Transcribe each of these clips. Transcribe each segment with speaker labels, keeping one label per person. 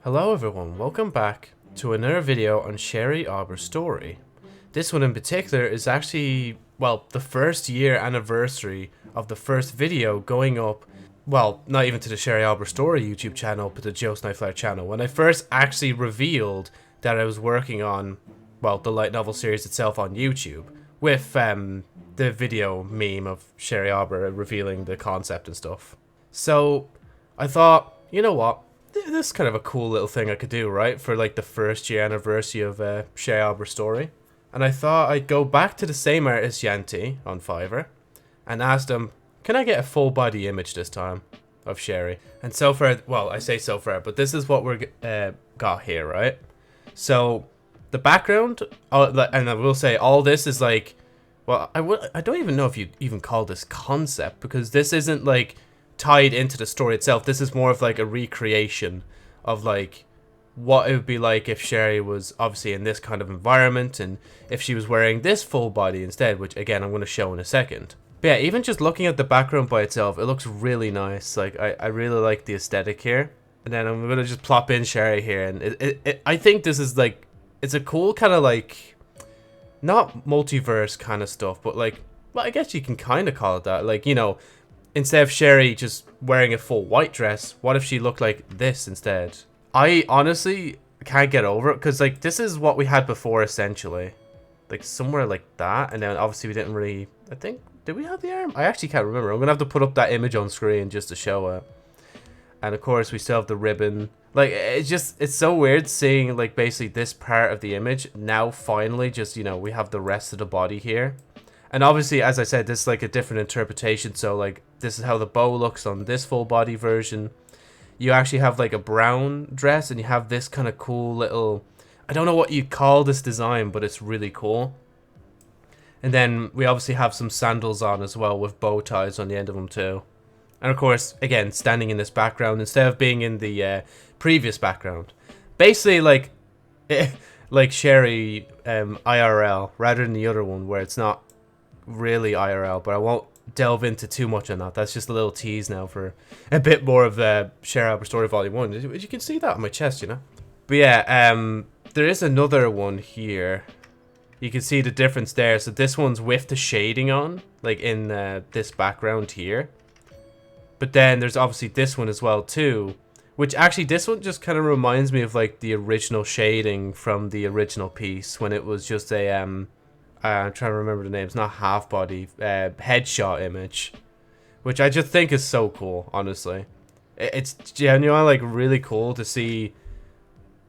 Speaker 1: Hello everyone, welcome back to another video on Sherry Aweber's story. This one in particular is actually, well, the first year anniversary of the first video going up, well, not even to the Sherry Aweber story YouTube channel, but the Joe Snowflare channel, when I first actually revealed that I was working on, well, the light novel series itself on YouTube, with the video meme of Sherry Aweber revealing the concept and stuff. So, I thought, you know what? This is kind of a cool little thing I could do, right? For like the first year anniversary of Sherry Aweber's story. And I thought I'd go back to the same artist Yanti on Fiverr and ask him, can I get a full body image this time of Sherry? And so far, well, I say so far, but this is what we're got here, right? So the background, and I will say all this is like, well, I don't even know if you'd even call this concept, because this isn't like tied into the story itself. This is more of like a recreation of like what it would be like if Sherry was obviously in this kind of environment and if she was wearing this full body instead, which again I'm going to show in a second. But yeah, even just looking at the background by itself, it looks really nice. Like I really like the aesthetic here. And then I'm going to just plop in Sherry here, and I think this is like, it's a cool kind of like, not multiverse kind of stuff, but like, well, I guess you can kind of call it that. Like, you know, instead of Sherry just wearing a full white dress, what if she looked like this instead? I honestly can't get over it, because like this is what we had before essentially. Like somewhere like that, and then obviously we didn't really, I think, did we have the arm? I actually can't remember. I'm going to have to put up that image on screen just to show it. And of course we still have the ribbon. Like it's so weird seeing like basically this part of the image now finally just, you know, we have the rest of the body here. And obviously, as I said, this is like a different interpretation. So like this is how the bow looks on this full body version. You actually have like a brown dress, and you have this kind of cool little, I don't know what you call this design, but it's really cool. And then we obviously have some sandals on as well with bow ties on the end of them too. And of course, again, standing in this background instead of being in the previous background. Basically like like Sherry IRL rather than the other one where it's not really IRL, but I won't delve into too much on that. That's just a little tease now for a bit more of the Sherry Aweber Story Volume 1. You can see that on my chest, you know. But yeah, there is another one here. You can see the difference there. So this one's with the shading on, like in this background here. But then there's obviously this one as well too, which actually this one just kind of reminds me of like the original shading from the original piece when it was just a I'm trying to remember the names, not half body, headshot image, which I just think is so cool, honestly. It's genuinely like really cool to see,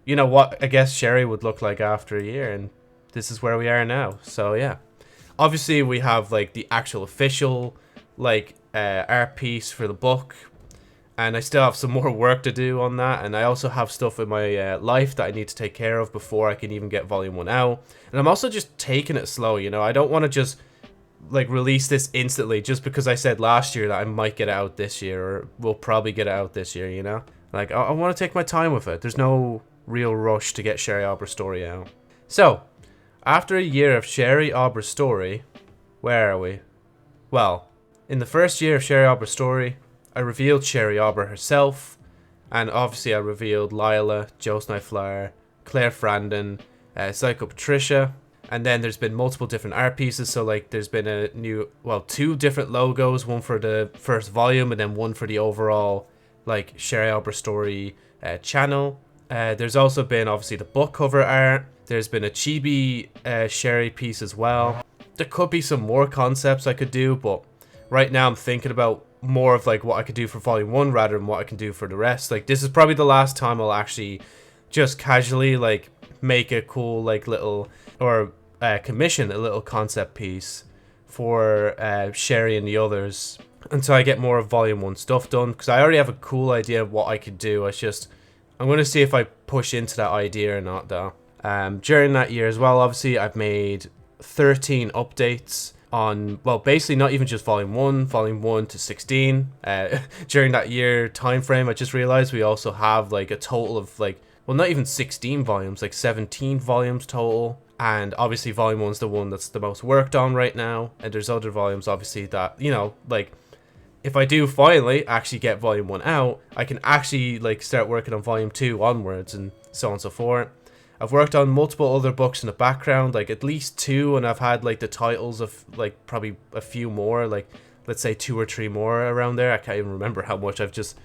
Speaker 1: you know, what I guess Sherry would look like after a year, and this is where we are now. So yeah, obviously we have like the actual official like art piece for the book, and I still have some more work to do on that, and I also have stuff in my life that I need to take care of before I can even get volume 1 out. And I'm also just taking it slow, you know. I don't want to just like release this instantly just because I said last year that I might get it out this year, or we'll probably get it out this year, you know. Like I want to take my time with it. There's no real rush to get Sherry Aweber's story out. So after a year of Sherry Aweber's story, where are we? Well, in the first year of Sherry Aweber's story, I revealed Sherry Aweber herself, and obviously I revealed Lila, Joe Snowflare, Claire Frandon, Psycho Patricia, and then there's been multiple different art pieces. So like there's been a new, well, 2 different logos, one for the first volume and then one for the overall like Sherry Aweber story channel. There's also been obviously the book cover art. There's been a chibi Sherry piece as well. There could be some more concepts I could do, but right now I'm thinking about more of like what I could do for volume 1 rather than what I can do for the rest. Like this is probably the last time I'll actually just casually like make a cool like little, or commission a little concept piece for Sherry and the others until I get more of volume 1 stuff done, because I already have a cool idea of what I could do. I'm going to see if I push into that idea or not though. During that year as well, obviously I've made 13 updates on, well, basically not even just volume 1 to 16. During that year time frame, I just realized we also have like a total of like, well, not even 16 volumes, like 17 volumes total. And obviously volume 1's the one that's the most worked on right now, and there's other volumes obviously that, you know, like if I do finally actually get volume 1 out, I can actually like start working on volume 2 onwards and so on and so forth. I've worked on multiple other books in the background, like at least 2, and I've had like the titles of like probably a few more, like let's say 2 or 3 more around there. I can't even remember how much. I've just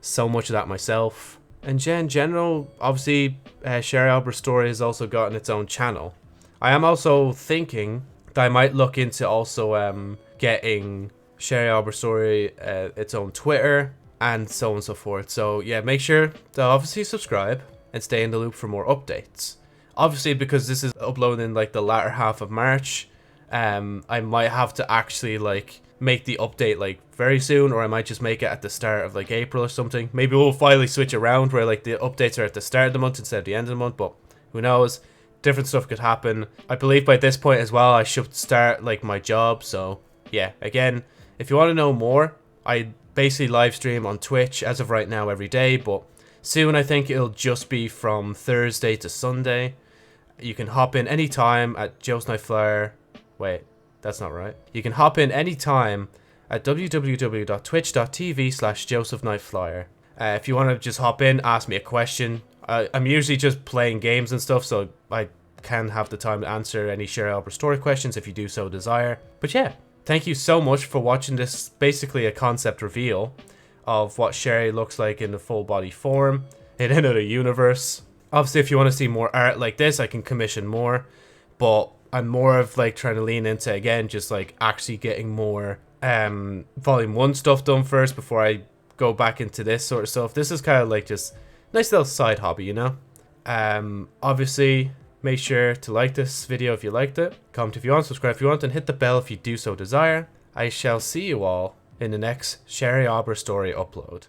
Speaker 1: so much of that myself. And yeah, in general, obviously, Sherry Aweber's story has also gotten its own channel. I am also thinking that I might look into also getting Sherry Aweber's story its own Twitter and so on and so forth. So yeah, make sure to obviously subscribe and stay in the loop for more updates. Obviously, because this is uploading in like the latter half of March, I might have to actually like make the update like very soon, or I might just make it at the start of like April or something. Maybe we'll finally switch around where like the updates are at the start of the month instead of the end of the month, but who knows? Different stuff could happen. I believe by this point as well I should start like my job. So yeah, again, if you want to know more, I basically live stream on Twitch as of right now every day, but soon I think it'll just be from Thursday to Sunday. You can hop in anytime at Joe's Night Flyer. Wait, that's not right. You can hop in anytime at www.twitch.tv/JosephNightFlyer. If you want to just hop in, ask me a question. I'm usually just playing games and stuff, so I can have the time to answer any Sherry Aweber story questions if you do so desire. But yeah, thank you so much for watching this, basically a concept reveal of what Sherry looks like in the full body form in another universe. Obviously, if you want to see more art like this, I can commission more, but I'm more of like trying to lean into, again, just like actually getting more volume 1 stuff done first before I go back into this sort of stuff. This is kind of like just nice little side hobby, you know. Obviously, make sure to like this video if you liked it, comment if you want, subscribe if you want, and hit the bell if you do so desire. I shall see you all in the next Sherry Aweber story upload.